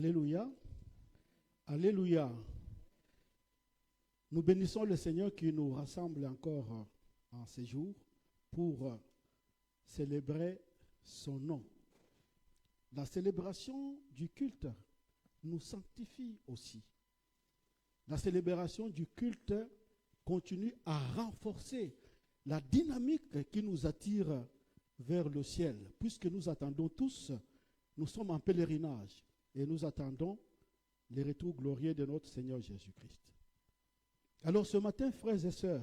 Alléluia. Alléluia. Nous bénissons le Seigneur qui nous rassemble encore en ces jours pour célébrer son nom. La célébration du culte nous sanctifie aussi. La célébration du culte continue à renforcer la dynamique qui nous attire vers le ciel, puisque nous attendons tous, nous sommes en pèlerinage et nous attendons le retour glorieux de notre Seigneur Jésus-Christ. Alors ce matin, frères et sœurs,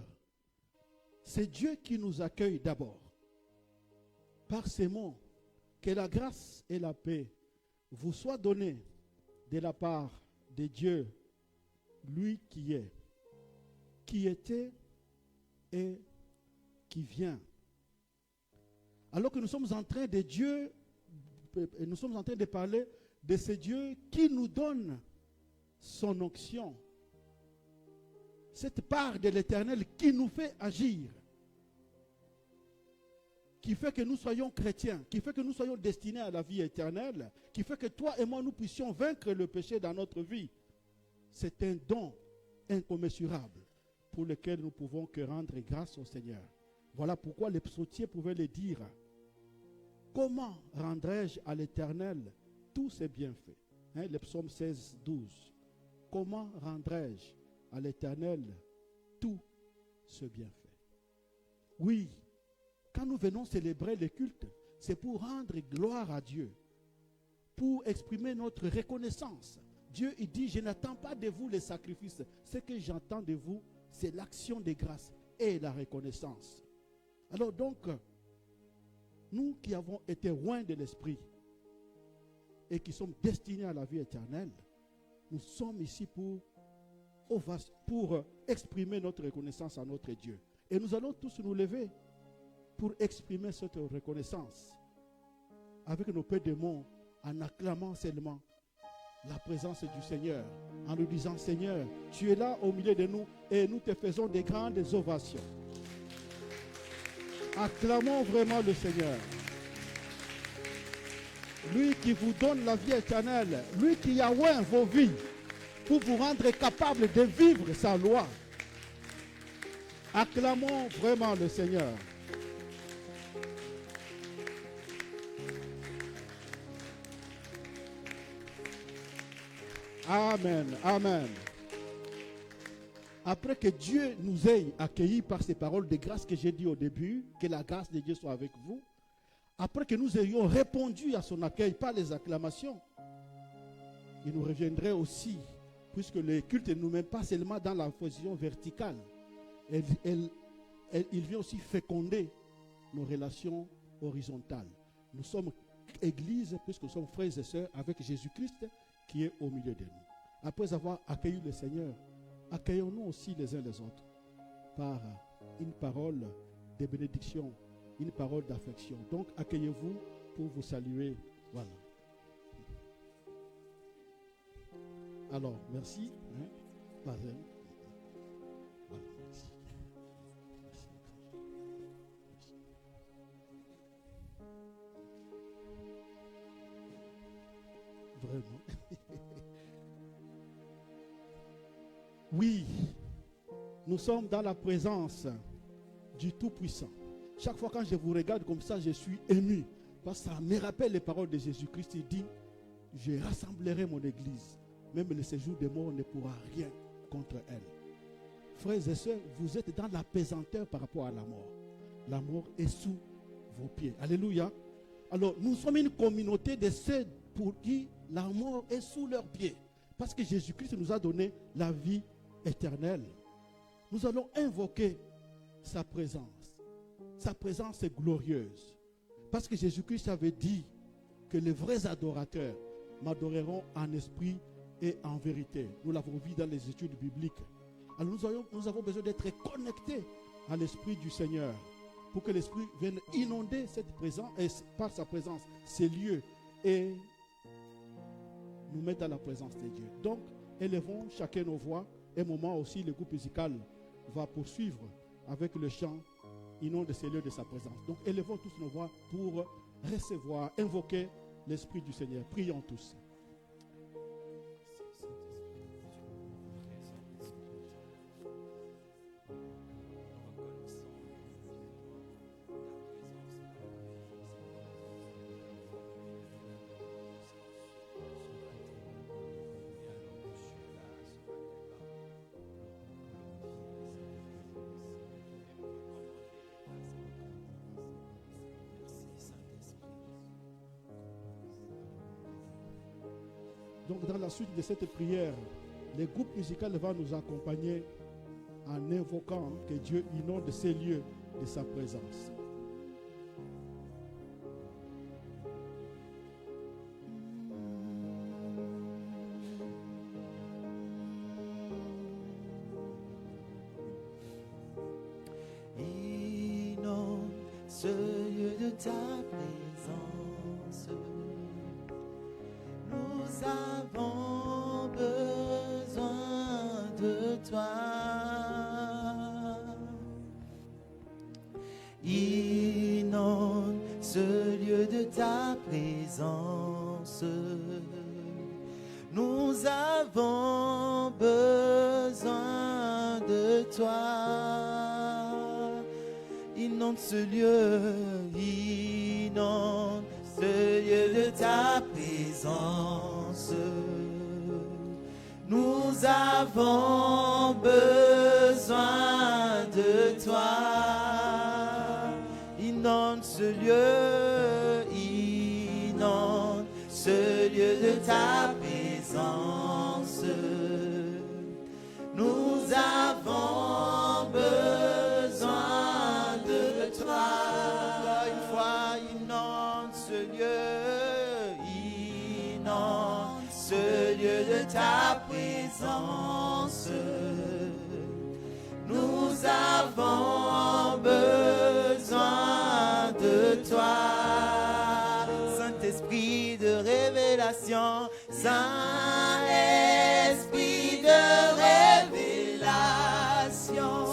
c'est Dieu qui nous accueille d'abord. Par ces mots, que la grâce et la paix vous soient données de la part de Dieu, lui qui est, qui était et qui vient. Alors que nous sommes en train de Dieu, nous sommes en train de parler de ce Dieu qui nous donne son onction. Cette part de l'Éternel qui nous fait agir, qui fait que nous soyons chrétiens, qui fait que nous soyons destinés à la vie éternelle, qui fait que toi et moi nous puissions vaincre le péché dans notre vie. C'est un don incommensurable pour lequel nous pouvons que rendre grâce au Seigneur. Voilà pourquoi les psautiers pouvaient le dire. Comment rendrai-je à l'Éternel tous ses bienfaits? Le psaume 16, 12. Comment rendrai-je à l'Éternel tout ce bienfait? Oui, quand nous venons célébrer le culte, c'est pour rendre gloire à Dieu, pour exprimer notre reconnaissance. Dieu, il dit, je n'attends pas de vous les sacrifices. Ce que j'entends de vous, c'est l'action de grâce et la reconnaissance. Alors donc, nous qui avons été loin de l'esprit et qui sommes destinés à la vie éternelle, nous sommes ici pour exprimer notre reconnaissance à notre Dieu. Et nous allons tous nous lever pour exprimer cette reconnaissance avec nos peu de mots, en acclamant seulement la présence du Seigneur, en nous disant, Seigneur, tu es là au milieu de nous et nous te faisons des grandes ovations. Acclamons vraiment le Seigneur. Lui qui vous donne la vie éternelle, lui qui a oint vos vies pour vous rendre capable de vivre sa loi. Acclamons vraiment le Seigneur. Amen, amen. Après que Dieu nous ait accueillis par ces paroles de grâce que j'ai dit au début, que la grâce de Dieu soit avec vous, après que nous ayons répondu à son accueil par les acclamations, il nous reviendrait aussi, puisque le culte ne nous met pas seulement dans la position verticale, il vient aussi féconder nos relations horizontales. Nous sommes église, puisque nous sommes frères et sœurs avec Jésus-Christ qui est au milieu de nous. Après avoir accueilli le Seigneur, accueillons-nous aussi les uns les autres par une parole de bénédiction, une parole d'affection. Donc, accueillez-vous pour vous saluer. Voilà. Alors, merci. Voilà, merci. Vraiment. Oui, nous sommes dans la présence du Tout-Puissant. Chaque fois quand je vous regarde comme ça, je suis ému. Parce que ça me rappelle les paroles de Jésus-Christ. Il dit, je rassemblerai mon église. Même le séjour des morts ne pourra rien contre elle. Frères et sœurs, vous êtes dans la pesanteur par rapport à la mort. La mort est sous vos pieds. Alléluia. Alors, nous sommes une communauté de ceux pour qui la mort est sous leurs pieds. Parce que Jésus-Christ nous a donné la vie éternelle. Nous allons invoquer sa présence. Sa présence est glorieuse. Parce que Jésus-Christ avait dit que les vrais adorateurs m'adoreront en esprit et en vérité. Nous l'avons vu dans les études bibliques. Alors nous avons besoin d'être connectés à l'esprit du Seigneur pour que l'esprit vienne inonder cette présence et par sa présence ces lieux et nous mettre dans la présence de Dieu. Donc, élevons chacun nos voix. Un moment aussi, le groupe musical va poursuivre avec le chant inonde ces lieux de sa présence. Donc, élevons tous nos voix pour recevoir, invoquer l'Esprit du Seigneur. Prions tous. Donc dans la suite de cette prière, le groupe musical va nous accompagner en invoquant que Dieu inonde ces lieux de sa présence. Inonde ce lieu de ta présence. Nous avons besoin de toi. Inonde ce lieu de ta présence. Nous avons besoin de toi. Inonde ce lieu, inonde ce lieu de ta présence. Nous avons besoin de toi. Inonde ce lieu, inonde ce lieu de ta présence. Nous avons besoin de toi. Une fois, inonde ce lieu, inonde ce lieu de ta présence. Nous avons besoin de toi. Saint-Esprit de révélation, Saint-Esprit de révélation,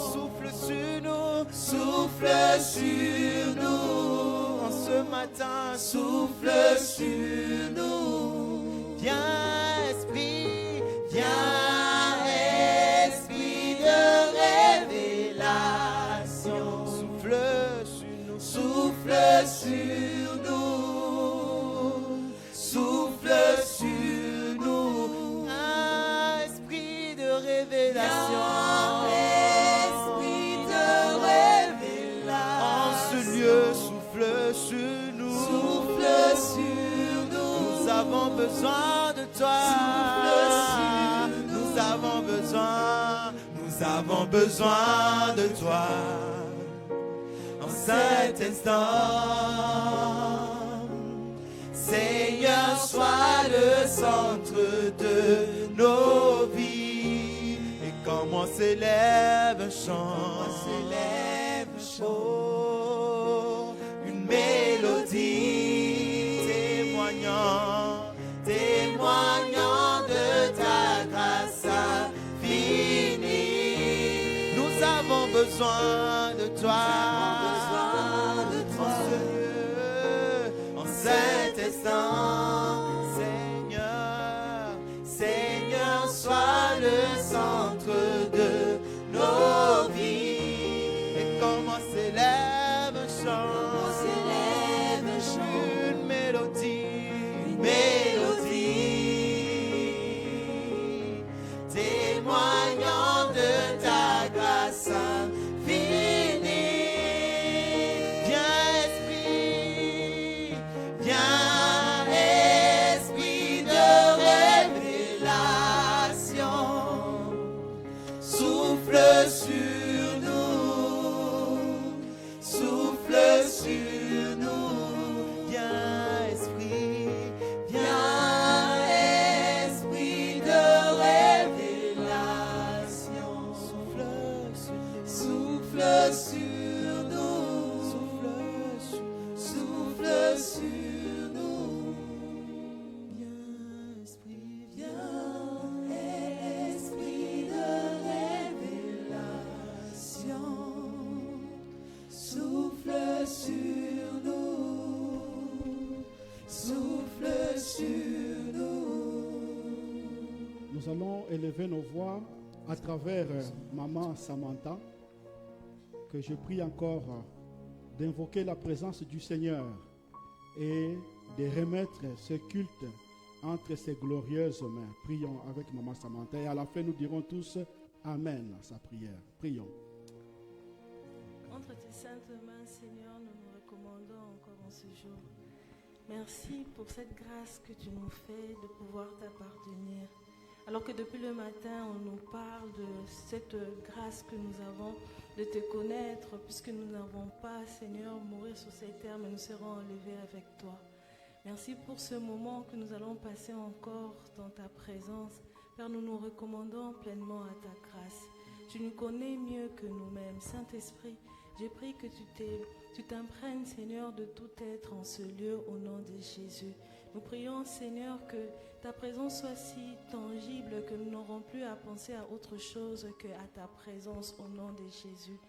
souffle sur nous en ce matin, souffle sur nous. Viens Esprit, viens Esprit de révélation, souffle sur nous, souffle sur nous, souffle sur nous. Un esprit de révélation, esprit de révélation, en ce lieu souffle sur nous, souffle sur nous. Nous avons besoin de toi, nous avons besoin de toi. En cet instant, Seigneur, sois le centre de nos vies. Et comment s'élève un chant, oh, une mélodie témoignant de ta grâce infinie. Nous avons besoin de toi. En cet instant, Seigneur, sois le centre de nos vies. Et comment s'élève un chant, une mélodie témoignant de ta grâce infinie. Viens Esprit de révélation, souffle sur nous, souffle sur nous. Viens Esprit de révélation, souffle sur nous, souffle sur nous. Viens Esprit de révélation, souffle sur nous, souffle sur nous. Nous allons élever nos voix à travers Maman Samantha, que je prie encore d'invoquer la présence du Seigneur et de remettre ce culte entre ses glorieuses mains. Prions avec Maman Samantha et à la fin nous dirons tous Amen à sa prière. Prions. Entre tes saintes mains, Seigneur, nous nous recommandons encore en ce jour. Merci pour cette grâce que tu nous fais de pouvoir t'appartenir. Alors que depuis le matin, on nous parle de cette grâce que nous avons de te connaître, puisque nous n'avons pas, Seigneur, mourir sur cette terre, mais nous serons enlevés avec toi. Merci pour ce moment que nous allons passer encore dans ta présence. Père, nous nous recommandons pleinement à ta grâce. Tu nous connais mieux que nous-mêmes. Saint-Esprit, j'ai pris que tu t'imprègnes, Seigneur, de tout être en ce lieu au nom de Jésus. Nous prions, Seigneur, que ta présence soit si tangible que nous n'aurons plus à penser à autre chose qu'à ta présence au nom de Jésus.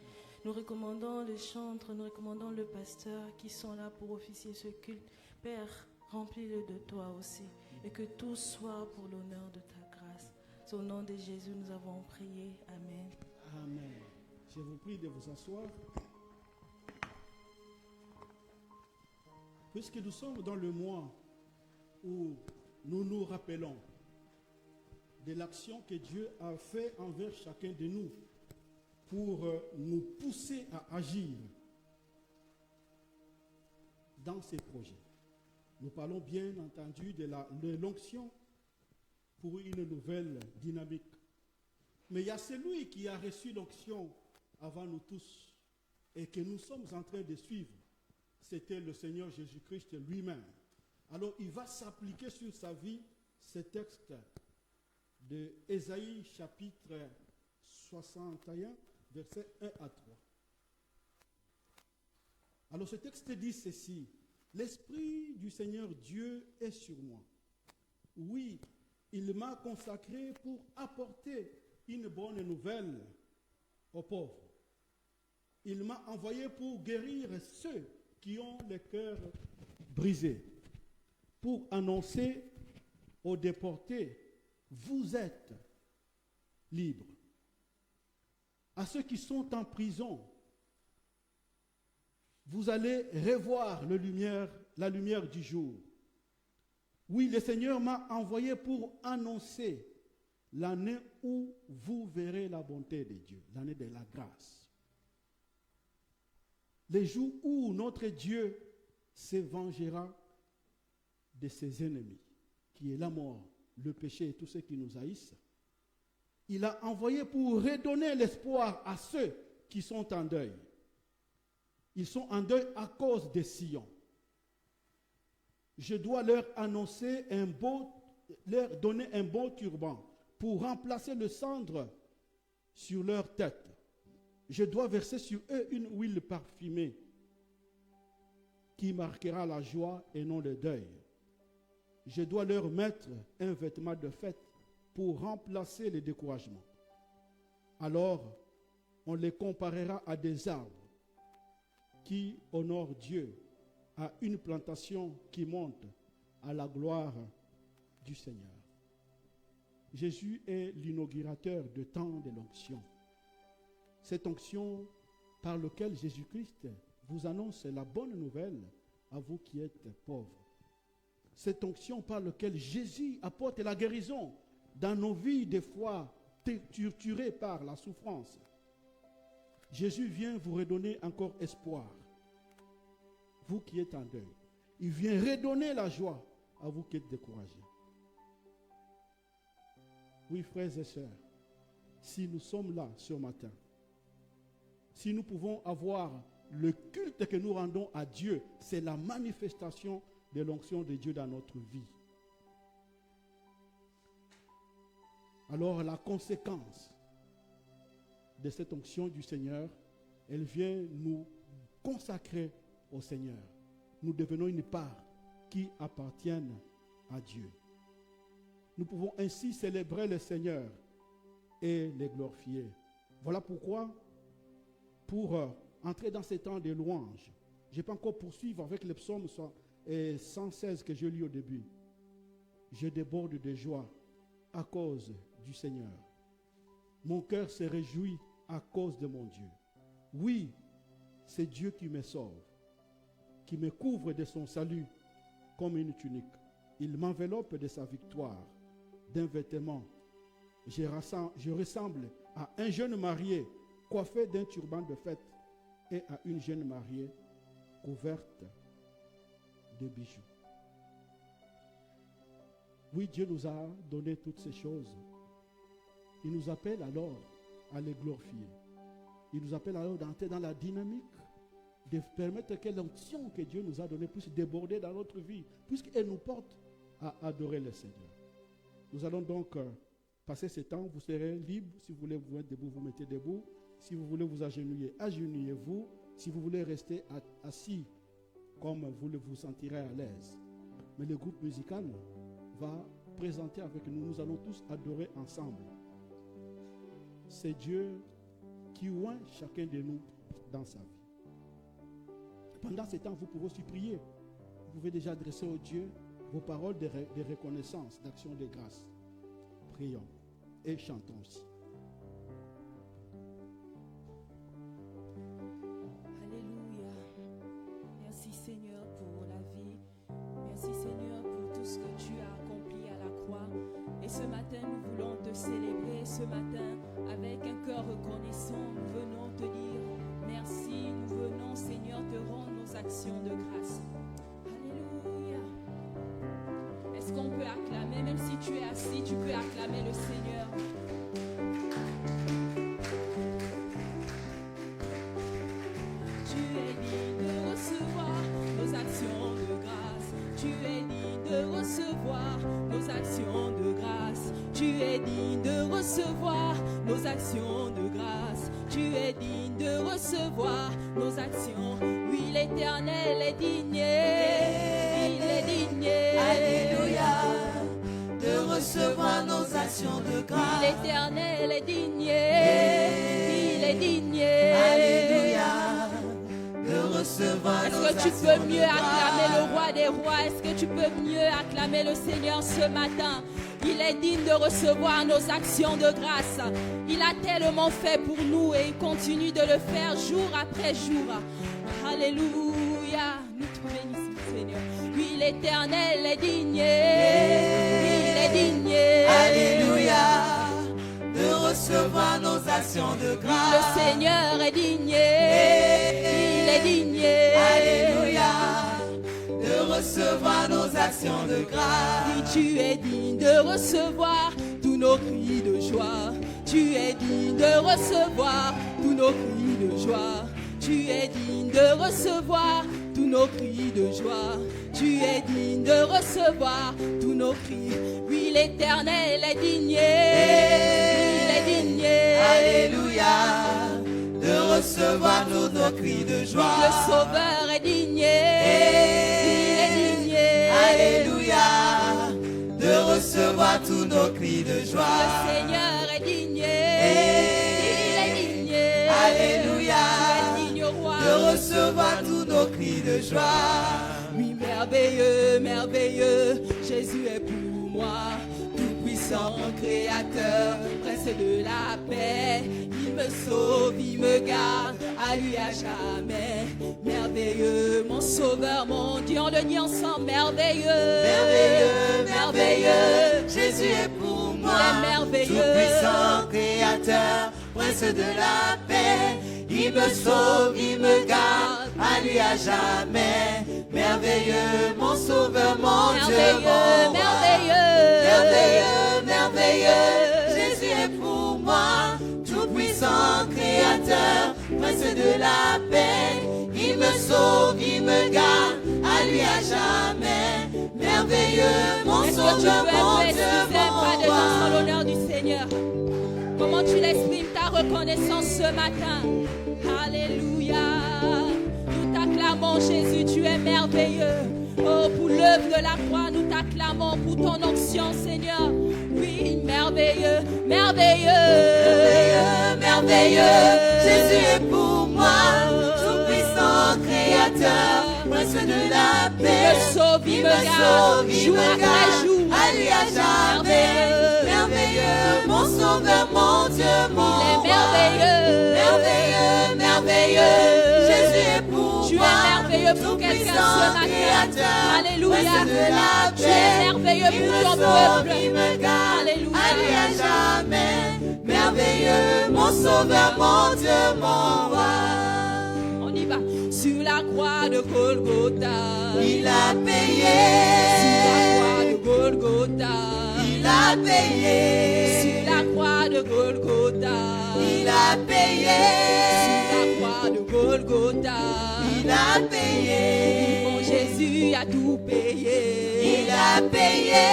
Nous recommandons les chantres, nous recommandons le pasteur qui sont là pour officier ce culte. Père, remplis-le de toi aussi et que tout soit pour l'honneur de ta grâce. Au nom de Jésus, nous avons prié. Amen. Amen. Je vous prie de vous asseoir. Puisque nous sommes dans le mois où nous nous rappelons de l'action que Dieu a fait envers chacun de nous pour nous pousser à agir dans ces projets. Nous parlons bien entendu de l'onction pour une nouvelle dynamique. Mais il y a celui qui a reçu l'onction avant nous tous et que nous sommes en train de suivre. C'était le Seigneur Jésus-Christ lui-même. Alors il va s'appliquer sur sa vie ce texte de Ésaïe chapitre 61, versets 1 à 3. Alors ce texte dit ceci: l'Esprit du Seigneur Dieu est sur moi. Oui, il m'a consacré pour apporter une bonne nouvelle aux pauvres. Il m'a envoyé pour guérir ceux qui ont le cœur brisé, pour annoncer aux déportés, vous êtes libres. À ceux qui sont en prison, vous allez revoir la lumière du jour. Oui, le Seigneur m'a envoyé pour annoncer l'année où vous verrez la bonté de Dieu, l'année de la grâce. Les jours où notre Dieu se vengera de ses ennemis, qui est la mort, le péché et tous ceux qui nous haïssent. Il a envoyé pour redonner l'espoir à ceux qui sont en deuil. Ils sont en deuil à cause de Sion. Je dois leur annoncer leur donner un beau turban pour remplacer le cendre sur leur tête. Je dois verser sur eux une huile parfumée qui marquera la joie et non le deuil. Je dois leur mettre un vêtement de fête pour remplacer le découragement. Alors, on les comparera à des arbres qui honorent Dieu, à une plantation qui monte à la gloire du Seigneur. Jésus est l'inaugurateur de tant de l'onction. Cette onction par laquelle Jésus-Christ vous annonce la bonne nouvelle à vous qui êtes pauvres. Cette onction par laquelle Jésus apporte la guérison dans nos vies des fois torturées par la souffrance. Jésus vient vous redonner encore espoir, vous qui êtes en deuil. Il vient redonner la joie à vous qui êtes découragés. Oui, frères et sœurs, si nous sommes là ce matin, si nous pouvons avoir le culte que nous rendons à Dieu, c'est la manifestation de l'onction de Dieu dans notre vie. Alors la conséquence de cette onction du Seigneur, elle vient nous consacrer au Seigneur. Nous devenons une part qui appartient à Dieu. Nous pouvons ainsi célébrer le Seigneur et le glorifier. Voilà pourquoi, pour entrer dans ces temps de louange, je peux encore poursuivre avec le psaume 116 que je lis au début. Je déborde de joie à cause du Seigneur. Mon cœur se réjouit à cause de mon Dieu. Oui, c'est Dieu qui me sauve, qui me couvre de son salut comme une tunique. Il m'enveloppe de sa victoire, d'un vêtement. Je ressemble à un jeune marié coiffé d'un turban de fête et à une jeune mariée couverte de bijoux. Oui, Dieu nous a donné toutes ces choses. Il nous appelle alors à les glorifier. Il nous appelle alors d'entrer dans la dynamique, de permettre que l'onction que Dieu nous a donnée puisse déborder dans notre vie, puisqu'elle nous porte à adorer le Seigneur. Nous allons donc passer ce temps. Vous serez libre. Si vous voulez vous mettre debout, vous mettez debout. Si vous voulez vous agenouiller, agenouillez-vous. Si vous voulez rester assis, comme vous vous sentirez à l'aise. Mais le groupe musical va présenter avec nous. Nous allons tous adorer ensemble. C'est Dieu qui oint chacun de nous dans sa vie. Pendant ce temps, vous pouvez aussi prier. Vous pouvez déjà adresser au Dieu vos paroles de reconnaissance, d'action de grâce. Prions et chantons aussi. Alléluia. Merci Seigneur pour la vie. Merci Seigneur pour tout ce que tu as accompli à la croix. Et ce matin, nous voulons te célébrer. Ce matin, avec un cœur reconnaissant, nous venons te dire merci. Nous venons, Seigneur, te rendre nos actions de grâce. Alléluia. Est-ce qu'on peut acclamer, même si tu es assis, tu peux acclamer le Seigneur. Tu es digne de recevoir nos actions de grâce. Tu es digne de recevoir nos actions de grâce. Tu es digne de recevoir nos actions de grâce. Tu es digne de recevoir nos actions. Oui, l'Éternel est digne. Il est digne. Alléluia. De recevoir nos actions de grâce. L'Éternel est digne. Il est digne. Alléluia. De recevoir nos Est-ce que tu actions peux de mieux grâce. acclamer le roi des rois? Est-ce que tu peux mieux acclamer le Seigneur ce matin? Il est digne de recevoir nos actions de grâce. Il a tellement fait pour nous et il continue de le faire jour après jour. Alléluia. Nous te bénissons, Seigneur. Oui, l'Éternel est digne. Il est digne. Alléluia. De recevoir nos actions de grâce. Le Seigneur est digne. Il est digne. Alléluia. De recevoir nos actions de grâce. Oui, tu es digne de recevoir tous nos cris de joie. Tu es digne de recevoir tous nos cris de joie. Tu es digne de recevoir tous nos cris de joie. Tu es digne de recevoir tous nos cris. Oui, l'Éternel est digne. Il est digne. Alléluia. De recevoir nos cris de joie. Oui, le Sauveur est digne. Il est digne. Alléluia. De recevoir tous nos cris de joie. Le Seigneur est digne. Il est digne. Alléluia. Tu es digne, roi. De recevoir tous nos cris de joie. Oui, merveilleux, merveilleux, Jésus est pour moi. Tout-puissant, créateur, prince de la paix. Il me sauve, il me garde, à lui à jamais. Merveilleux, mon sauveur, mon Dieu, on le dit ensemble. Merveilleux, Merveilleux, merveilleux, Jésus est pour moi. Il est merveilleux. Tout-puissant, créateur, prince de la paix. Il me sauve, il me garde, à lui à jamais. Merveilleux, mon sauveur, mon Dieu, mon roi. Merveilleux, merveilleux, Jésus est pour moi. Tout-puissant, créateur, prince de la paix. Il me sauve, il me garde, à lui à jamais. Merveilleux, mon Est-ce que tu sauveur, peux mon être Dieu, pas mon de danse en roi. l'honneur du Seigneur? Comment tu l'exprimes ta reconnaissance ce matin? Alléluia. Nous t'acclamons, Jésus, tu es merveilleux. Oh, pour l'œuvre de la croix, nous t'acclamons pour ton onction, Seigneur. Oui, merveilleux, merveilleux. Merveilleux, merveilleux, Jésus est pour moi. Tout-puissant, créateur, prince de la Il paix. me sauve, il Il me me garde, sauve, il jour me après garde, jour. à lui à jamais. Merveilleux, mon sauveur, mon Dieu, mon Il est roi. merveilleux. Merveilleux, merveilleux, Jésus est pour Tu es moi. merveilleux pour quelqu'un ce Tout-puissant, matin. créateur, Alléluia. prince de la Tu es paix. merveilleux Il pour me ton sauve, peuple. il me garde, Alléluia. à lui à jamais. Merveilleux, mon sauveur, mon Dieu, mon roi. On y va. Sur la la croix de Golgotha. Il a payé. Sur la croix de Golgotha. Il a payé. Sur la croix de Golgotha. Il a payé. Sur la croix de Golgotha. Il a payé. Mon Jésus a tout payé. Il a payé.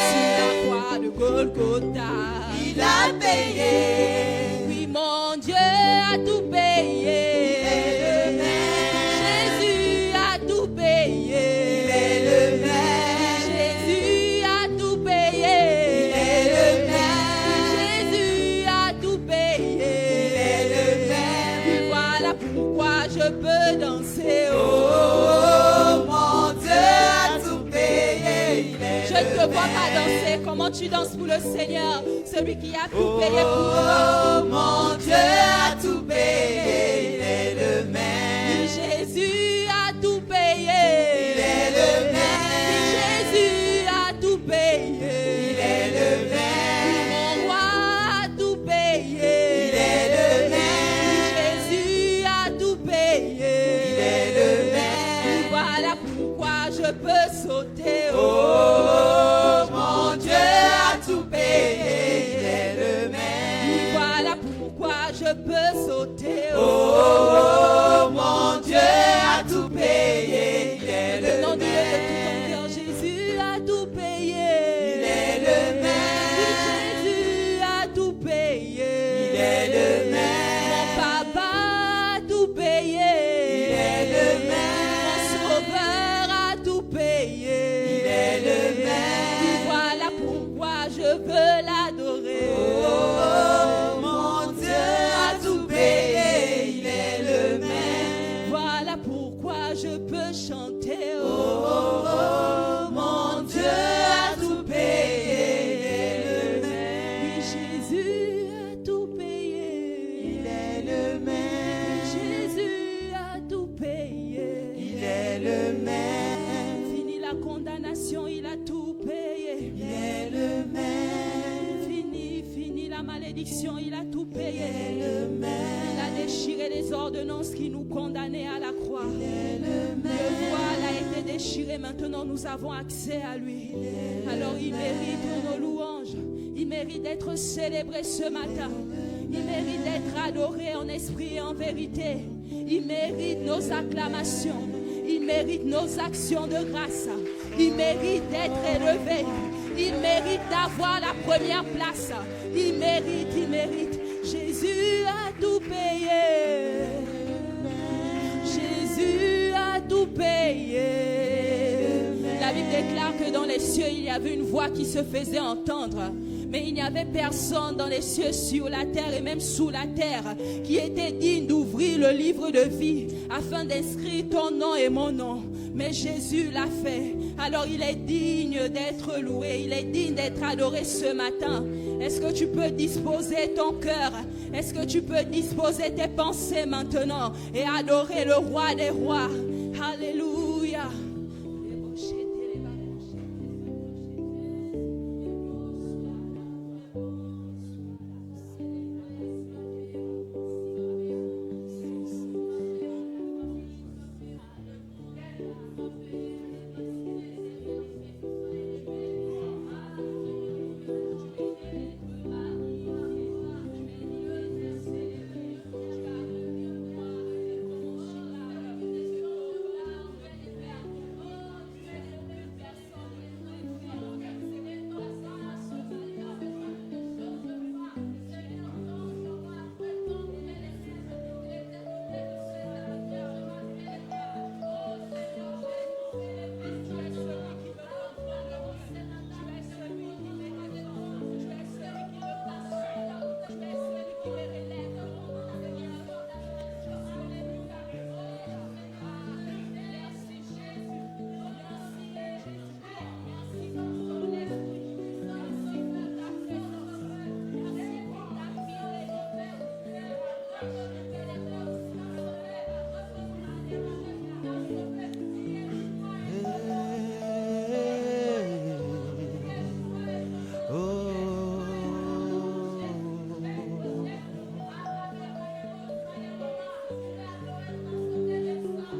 Sur la croix de Golgotha. Il a payé. Oui, mon Dieu a tout payé. Jésus a tout payé. Il est le même. Jésus a tout payé. Il est le même. Jésus a tout payé. Il est le même. Voilà pourquoi je peux danser. Oh, mon Dieu a tout payé. Il est Je ne te le vois pas même. danser. Comment tu danses pour le Seigneur, celui qui a tout payé pour toi. Oh, mon Dieu a tout payé. Il est le même. Jésus a tout payé. Il est le même. Jésus a tout payé. Il est le même. Mon roi a tout payé. Il est le même. Jésus a tout payé. Il est le même. Voilà pourquoi je peux sauter. Oh, mon Dieu a tout payé. Il est le même. Voilà pourquoi je peux sauter. Oh, mon Dieu a tout payé. Il est le Nom de Dieu de tout ton même. cœur, Jésus a tout payé. Il est le même. Jésus a tout payé. Il est le même. Mon papa a tout payé. Il est le même. Mon sauveur a tout payé. Il est le même. Voilà pourquoi je veux l'adorer. Oh, mon Dieu a tout payé. Il est le même. Voilà pourquoi je peux chanter. Oh, mon Dieu a tout payé. Il est le Oui, même. Jésus a tout payé. Il est le même. Jésus a tout payé. Il est le même. Fini la condamnation, il a tout payé. Il est le même. Fini la malédiction, il a tout payé. Il est le même. Il a déchiré les ordonnances qui nous condamnaient à la croix. Il est le Le même. voile a été déchiré, maintenant nous avons accès à lui. Alors il mérite nos louanges, il mérite d'être célébré ce matin, il mérite d'être adoré en esprit et en vérité, il mérite nos acclamations, il mérite nos actions de grâce, il mérite d'être élevé, il mérite d'avoir la première place, il mérite. Jésus a tout payé. Jésus a tout payé. La Bible déclare que dans les cieux, il y avait une voix qui se faisait entendre. Mais il n'y avait personne dans les cieux, sur la terre et même sous la terre qui était digne d'ouvrir le livre de vie afin d'inscrire ton nom et mon nom. Mais Jésus l'a fait. Alors il est digne d'être loué, il est digne d'être adoré ce matin. Est-ce que tu peux disposer ton cœur? Est-ce que tu peux disposer tes pensées maintenant et adorer le roi des rois? Alléluia.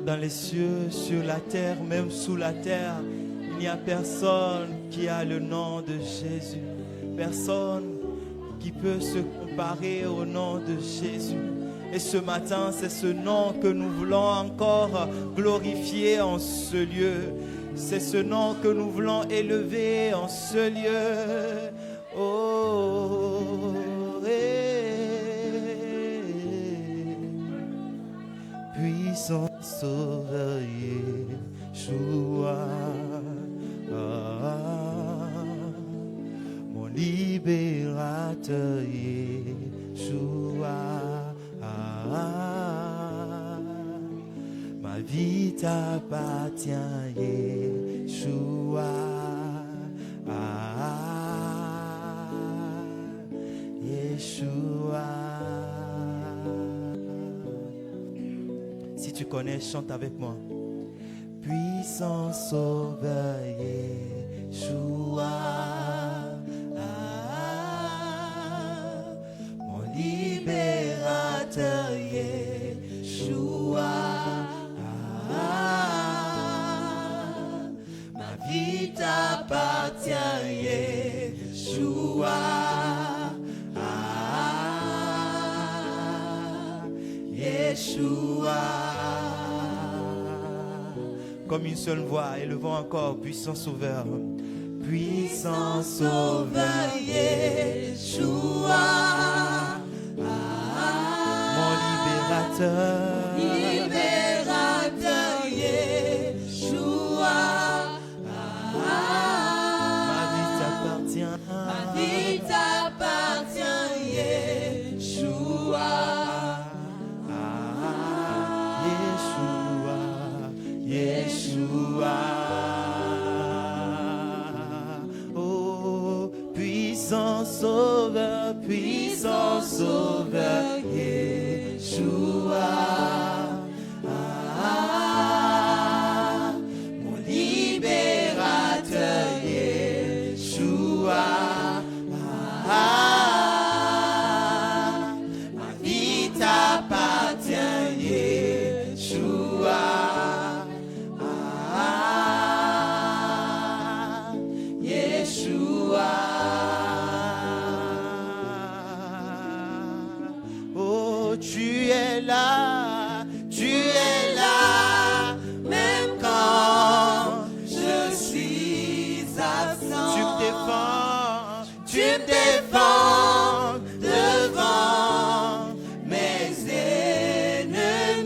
dans les cieux, sur la terre, même sous la terre. Il n'y a personne qui a le nom de Jésus. Personne qui peut se comparer au nom de Jésus. Et ce matin, c'est ce nom que nous voulons encore glorifier en ce lieu. C'est ce nom que nous voulons élever en ce lieu. Oh, puissant Sauveur Yeshua, mon libérateur Yeshua, ma vie t'appartient Yeshua, Yeshua. Si tu connais, chante avec moi. Puissant Sauveur Yeshua, mon libérateur Yeshua, ma vie t'appartient Yeshua, Yeshua. Comme une seule voix, élevons encore, puissant Sauveur. Puissant Sauveur Yeshua, mon libérateur, Libérateur Yeshua, ma vie t'appartient, ma vie t'appartient Yeshua, Yeshua. Oh, puissant Sauveur, puissant Sauveur Yeshua, mon libérateur Yeshua, ma vie t'appartient Yeshua, Yeshua. Oh, tu es là, même quand je suis absent. tu me défends devant mes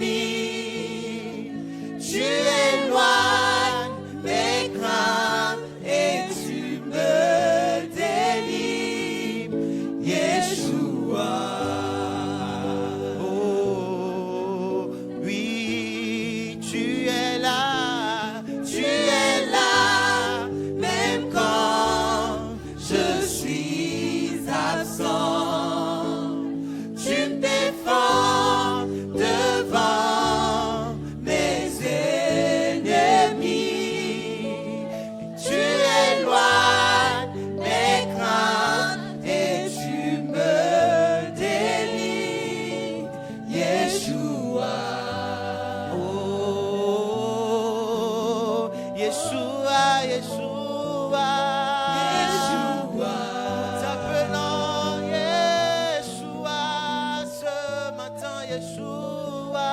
ennemis. Tu éloignes mes craintes et tu me délivres. Yeshua. Oh, oui, tu es là, Même quand je suis absent, tu me défends devant mes ennemis. Tu éloignes mes craintes et tu me délivres. Yeshua. oh, Yeshua, Yeshua, t'appelant Yeshua, ce matin Yeshua,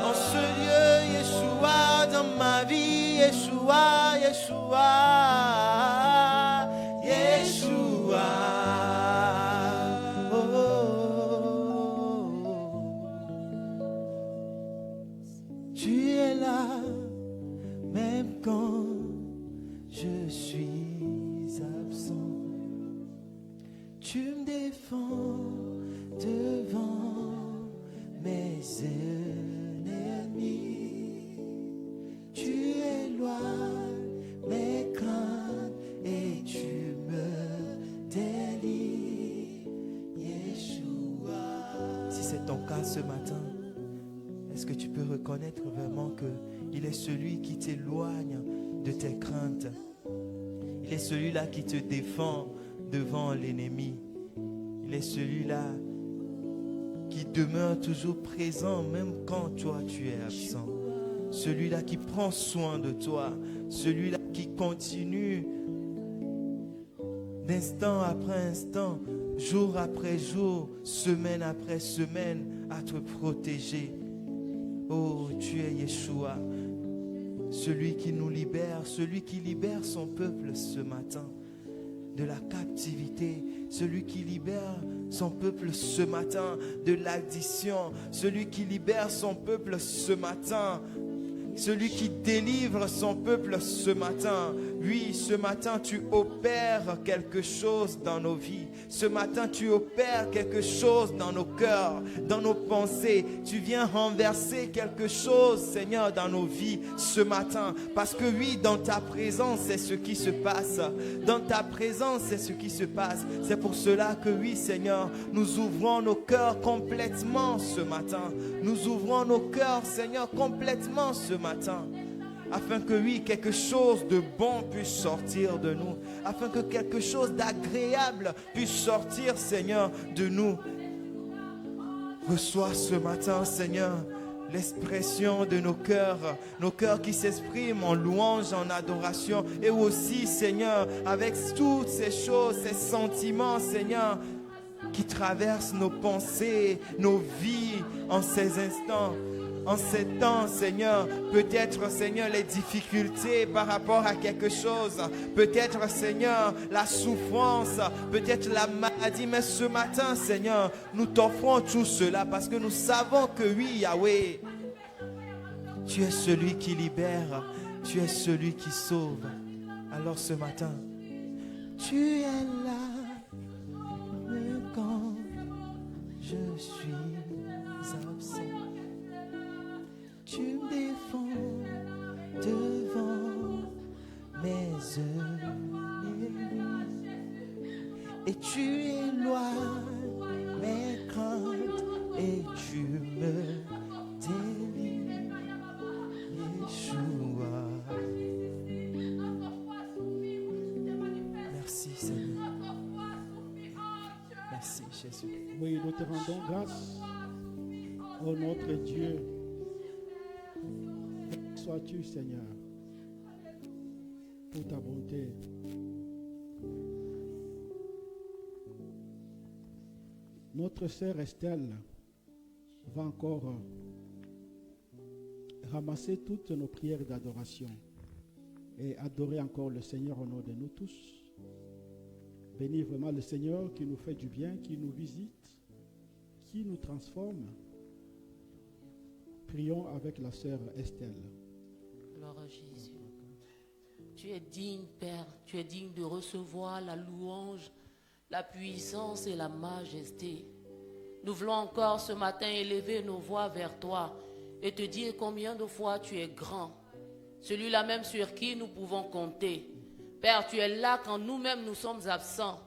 en ce lieu Yeshua, dans ma vie Yeshua, Yeshua, Yeshua, oh. Tu es là, même quand je suis absent. Tu me défends devant mes ennemis. Tu éloignes mes craintes et tu me délivres. Yeshua. Si c'est ton cas ce matin, est-ce que tu peux reconnaître vraiment qu'il est celui qui t'éloigne de tes craintes? Il est celui-là qui te défend devant l'ennemi. Il est celui-là qui demeure toujours présent même quand toi tu es absent. Celui-là qui prend soin de toi, celui-là qui continue d'instant après instant, jour après jour, semaine après semaine, à te protéger. Oh, tu es Yeshua, celui qui nous libère, celui qui libère son peuple ce matin de la captivité, celui qui libère son peuple ce matin de l'addiction, celui qui libère son peuple ce matin, celui qui délivre son peuple ce matin. Oui, ce matin, tu opères quelque chose dans nos vies. Ce matin, tu opères quelque chose dans nos cœurs, dans nos pensées. Tu viens renverser quelque chose, Seigneur, dans nos vies ce matin. Parce que oui, dans ta présence, c'est ce qui se passe. Dans ta présence, c'est ce qui se passe. C'est pour cela que oui, Seigneur, nous ouvrons nos cœurs complètement ce matin. Nous ouvrons nos cœurs, Seigneur, complètement ce matin. Afin que oui, quelque chose de bon puisse sortir de nous. Afin que quelque chose d'agréable puisse sortir, Seigneur, de nous. Reçois ce matin, Seigneur, l'expression de nos cœurs qui s'expriment en louange, en adoration. Et aussi, Seigneur, avec toutes ces choses, ces sentiments, Seigneur, qui traversent nos pensées, nos vies en ces instants. En ces temps, Seigneur, peut-être, Seigneur, les difficultés par rapport à quelque chose, peut-être, Seigneur, la souffrance, peut-être la maladie, mais ce matin, Seigneur, nous t'offrons tout cela parce que nous savons que oui, Yahweh, tu es celui qui libère, tu es celui qui sauve. Alors ce matin, tu es là quand je suis absent. Tu me défends devant mes ennemis et tu éloignes mes craintes et tu me délivres, Yeshua. Merci Seigneur. Merci Jésus. Oui, nous te rendons grâce, ô notre Dieu. Sois-tu, Seigneur, pour ta bonté. Notre sœur Estelle va encore ramasser toutes nos prières d'adoration et adorer encore le Seigneur au nom de nous tous. Bénis vraiment le Seigneur qui nous fait du bien, qui nous visite, qui nous transforme. Prions avec la sœur Estelle. Gloire à Jésus. Tu es digne, Père, tu es digne de recevoir la louange, la puissance et la majesté. Nous voulons encore ce matin élever nos voix vers toi et te dire combien de fois tu es grand, celui-là même sur qui nous pouvons compter. Père, tu es là quand nous-mêmes nous sommes absents.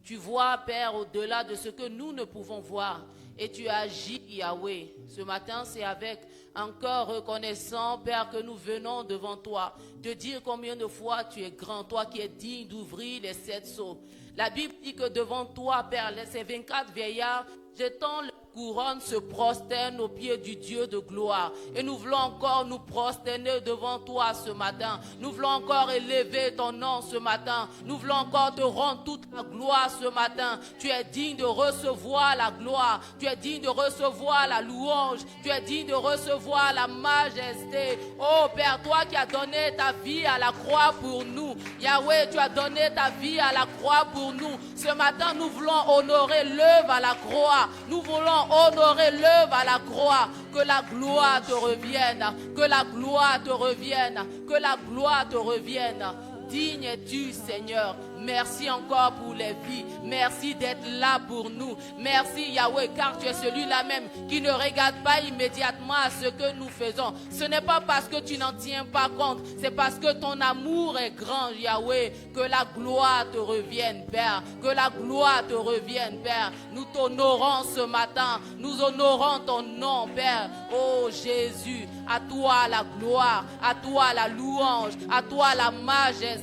Tu vois, Père, au-delà de ce que nous ne pouvons voir. Et tu agis, Yahweh. Ce matin, c'est avec encore reconnaissant, Père, que nous venons devant toi, te dire combien de fois tu es grand, toi qui es digne d'ouvrir les 7 sceaux. La Bible dit que devant toi, Père, ces 24 vieillards, jetant leur couronne, se prosternent aux pieds du Dieu de gloire. Et nous voulons encore nous prosterner devant toi ce matin. Nous voulons encore élever ton nom ce matin. Nous voulons encore te rendre toute la gloire ce matin. Tu es digne de recevoir la gloire. Tu es digne de recevoir la louange. Tu es digne de recevoir la majesté. Oh Père, toi qui as donné ta vie à la croix pour nous. Yahweh, tu as donné ta vie à la croix pour nous. Ce matin, nous voulons honorer l'œuvre à la croix. Nous voulons honorer l'œuvre à la croix. Que la gloire te revienne. Que la gloire te revienne. Que la gloire te revienne. Digne es-tu, Seigneur. Merci encore pour les vies. Merci d'être là pour nous. Merci Yahweh, car tu es celui-là même qui ne regarde pas immédiatement à ce que nous faisons. Ce n'est pas parce que tu n'en tiens pas compte. C'est parce que ton amour est grand, Yahweh. Que la gloire te revienne, Père. Que la gloire te revienne, Père. Nous t'honorons ce matin. Nous honorons ton nom, Père. Oh Jésus, à toi la gloire, à toi la louange, à toi la majesté.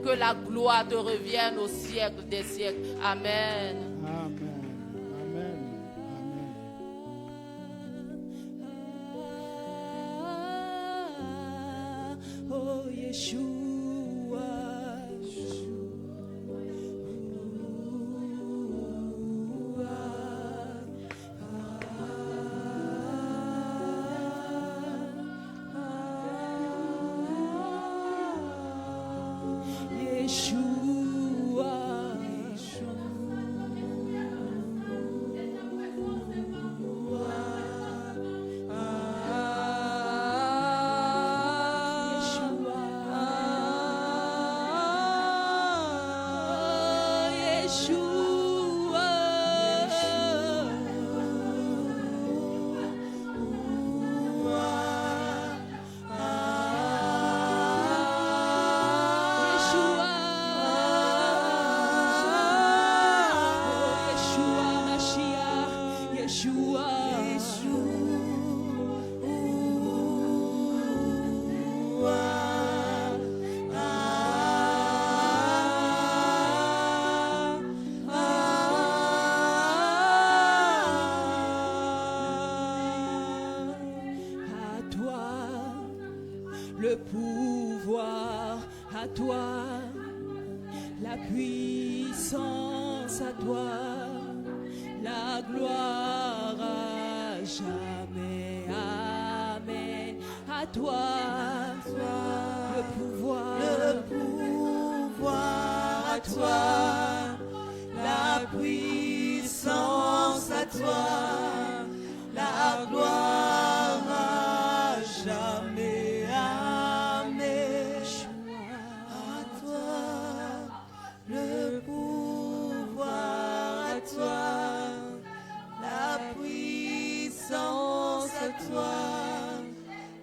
Que la gloire te revienne au siècle des siècles. Amen. Amen. Amen. Amen. le pouvoir à toi, la puissance à toi, la gloire à jamais. Amen. À toi, le pouvoir à toi, la puissance à toi, la gloire à jamais. Amen. À toi, le pouvoir à toi, la puissance à toi,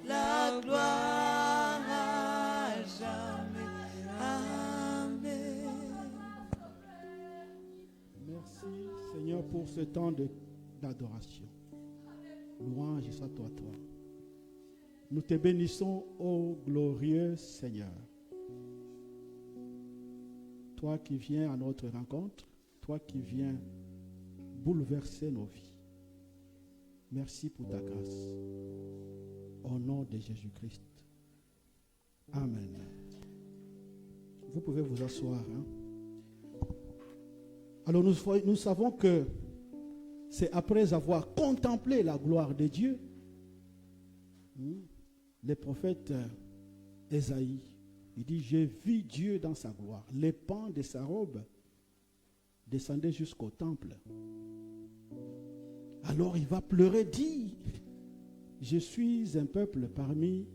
la gloire à jamais. Amen. Merci Seigneur pour ce temps d'adoration. Louange soit toi, toi. Nous te bénissons, ô glorieux Seigneur. Toi qui viens à notre rencontre, toi qui viens bouleverser nos vies. Merci pour ta grâce. Au nom de Jésus-Christ. Amen. Vous pouvez vous asseoir. Alors nous savons que c'est après avoir contemplé la gloire de Dieu, le prophète Ésaïe, il dit, j'ai vu Dieu dans sa gloire. Les pans de sa robe descendaient jusqu'au temple. Alors il va pleurer, dit, je suis un peuple parmi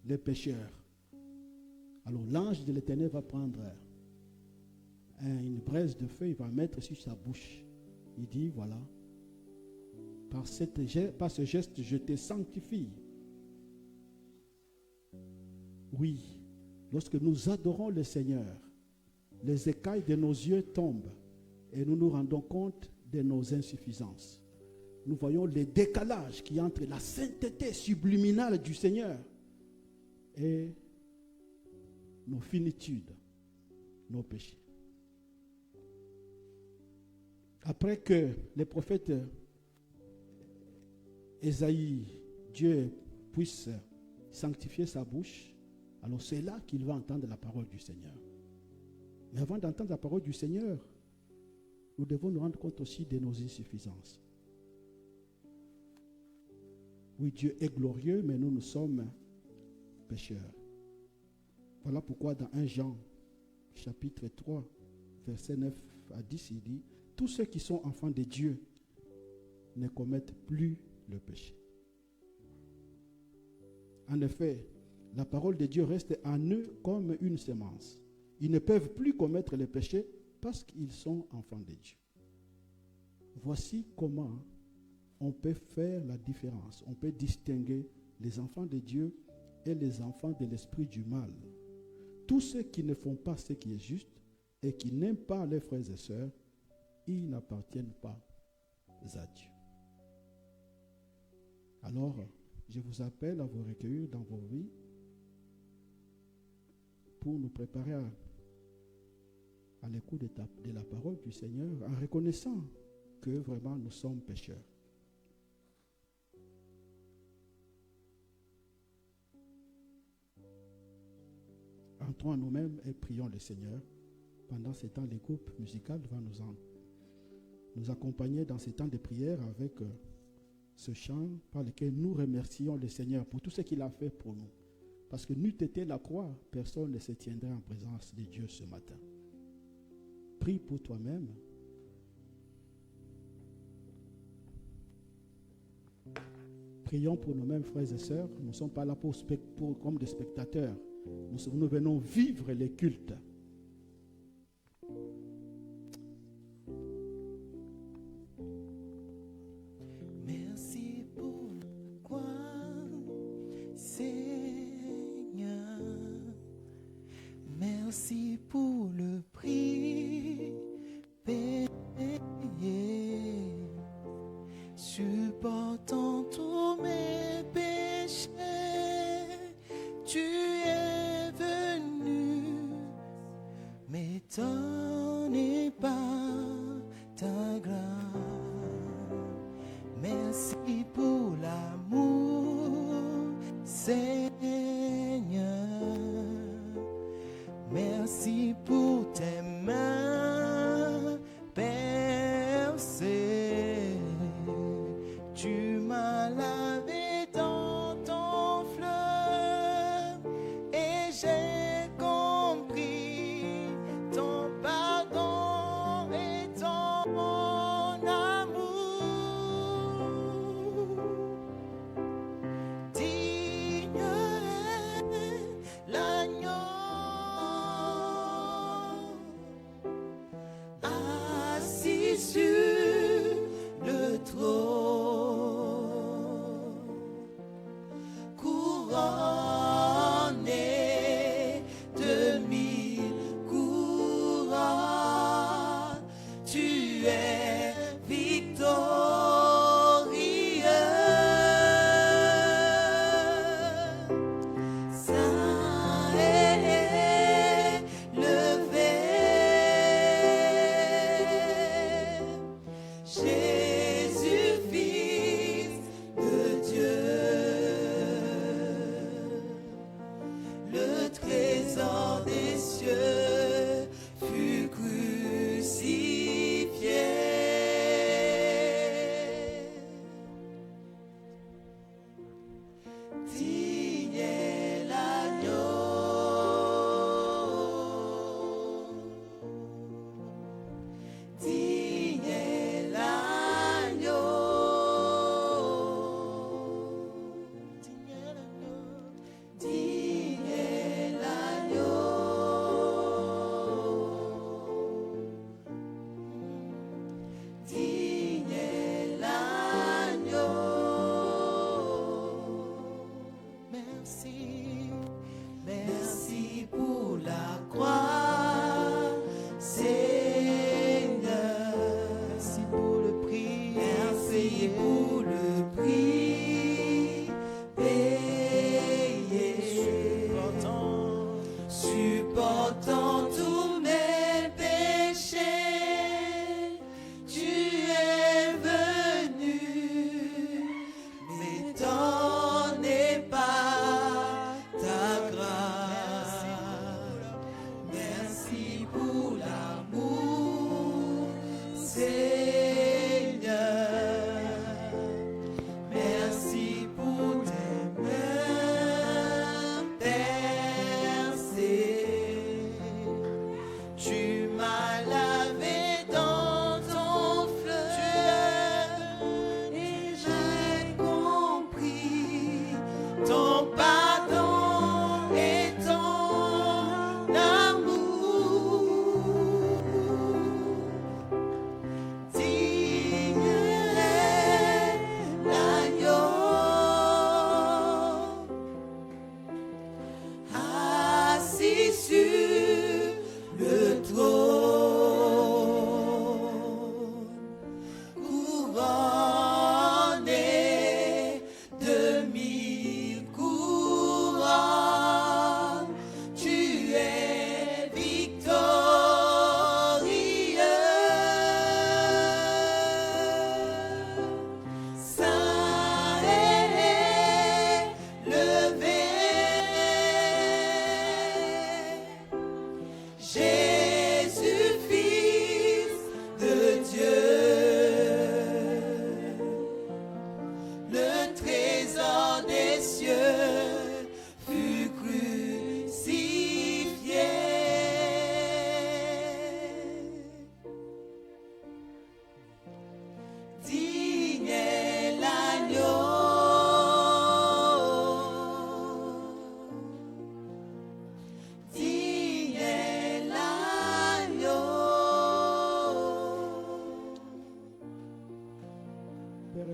les pécheurs. Alors l'ange de l'Éternel va prendre une braise de feu, il va mettre sur sa bouche. Il dit, voilà, par ce geste, je te sanctifie. Oui, lorsque nous adorons le Seigneur, les écailles de nos yeux tombent et nous nous rendons compte de nos insuffisances. Nous voyons le décalage qui est entre la sainteté subliminale du Seigneur et nos finitudes, nos péchés. Après que le prophète Ésaïe, Dieu puisse sanctifier sa bouche, alors c'est là qu'il va entendre la parole du Seigneur. Mais avant d'entendre la parole du Seigneur, nous devons nous rendre compte aussi de nos insuffisances. Oui, Dieu est glorieux, mais nous sommes pécheurs. Voilà pourquoi dans 1 Jean, chapitre 3, verset 9 à 10, il dit, tous ceux qui sont enfants de Dieu ne commettent plus le péché. En effet, la parole de Dieu reste en eux comme une semence. Ils ne peuvent plus commettre le péché parce qu'ils sont enfants de Dieu. Voici comment on peut faire la différence. On peut distinguer les enfants de Dieu et les enfants de l'esprit du mal. Tous ceux qui ne font pas ce qui est juste et qui n'aiment pas leurs frères et sœurs, ils n'appartiennent pas à Dieu. Alors, je vous appelle à vous recueillir dans vos vies pour nous préparer à l'écoute de la parole du Seigneur en reconnaissant que vraiment nous sommes pécheurs. rentrons en nous-mêmes et prions le Seigneur. Pendant ces temps, les groupes musicaux vont nous accompagner dans ces temps de prière avec ce chant par lequel nous remercions le Seigneur pour tout ce qu'il a fait pour nous. Parce que n'eût été la croix, personne ne se tiendrait en présence de Dieu ce matin. Prie pour toi-même. Prions pour nous-mêmes, frères et sœurs. Nous ne sommes pas là comme des spectateurs. Nous venons vivre les cultes. Merci pour la croix, Seigneur. Merci pour le prix payé, supportant tous mes péchés. Tu es venu m'étonner par ta grâce. Merci pour l'amour, Seigneur. Merci pour tes mains percées. Tu m'as lavé dans ton fleuve et j'ai compris ton pardon et ton amour. Digne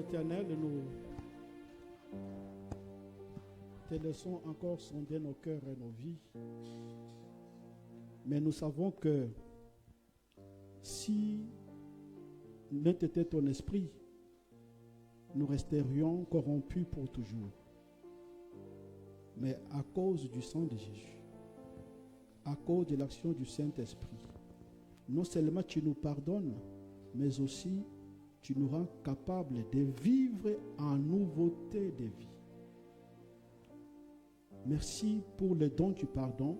éternel, nous te laissons encore sonder nos cœurs et nos vies. Mais nous savons que si n'ait été ton esprit, nous resterions corrompus pour toujours. Mais à cause du sang de Jésus, à cause de l'action du Saint-Esprit, non seulement tu nous pardonnes, mais aussi tu nous rends capables de vivre en nouveauté de vie. Merci pour le don du pardon,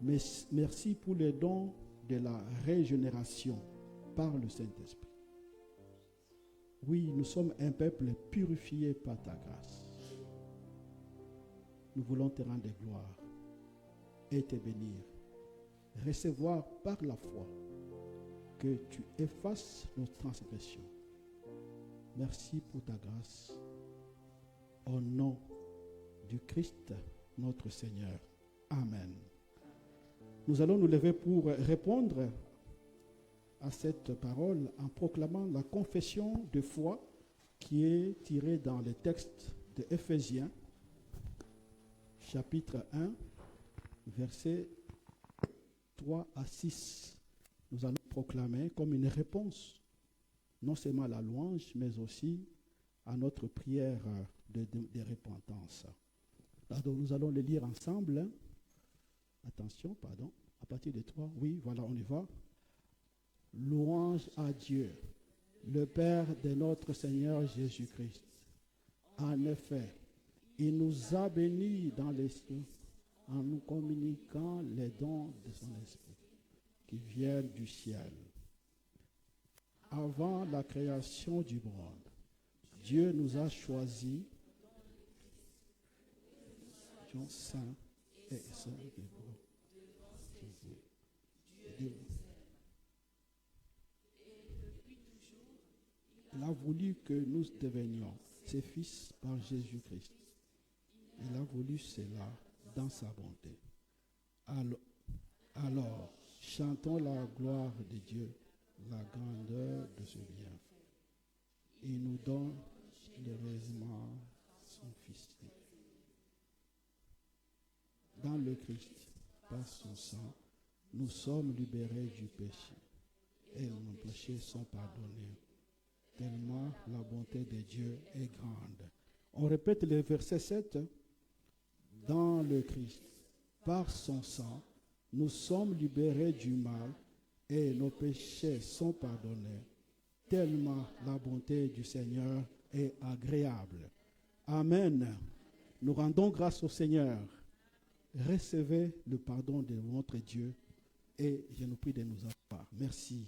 mais merci pour le don de la régénération par le Saint-Esprit. Oui, nous sommes un peuple purifié par ta grâce. Nous voulons te rendre gloire et te bénir. Recevoir par la foi que tu effaces nos transgressions. Merci pour ta grâce. Au nom du Christ, notre Seigneur. Amen. Nous allons nous lever pour répondre à cette parole en proclamant la confession de foi qui est tirée dans le texte de Éphésiens, chapitre 1, versets 3 à 6. Nous allons proclamer comme une réponse, non seulement à la louange, mais aussi à notre prière de repentance. Alors, nous allons les lire ensemble. Attention, pardon. À partir de 3, oui, voilà, on y va. Louange à Dieu, le Père de notre Seigneur Jésus-Christ. En effet, il nous a bénis dans les cieux en nous communiquant les dons de son esprit qui viennent du ciel. Avant la création du monde, Dieu nous a choisis, saints et saints. Il a voulu que nous devenions ses fils par Jésus-Christ. Il a voulu cela dans sa bonté. Alors, chantons la gloire de Dieu, la grandeur de ce bien. Il nous donne généreusement son Fils. Dans le Christ, par son sang, nous sommes libérés du péché et nos péchés sont pardonnés. Tellement la bonté de Dieu est grande. On répète le verset 7. Dans le Christ, par son sang, nous sommes libérés du mal et nos péchés sont pardonnés. Tellement la bonté du Seigneur est agréable. Amen. Nous rendons grâce au Seigneur. Recevez le pardon de votre Dieu et je nous prie de nous avoir. Merci.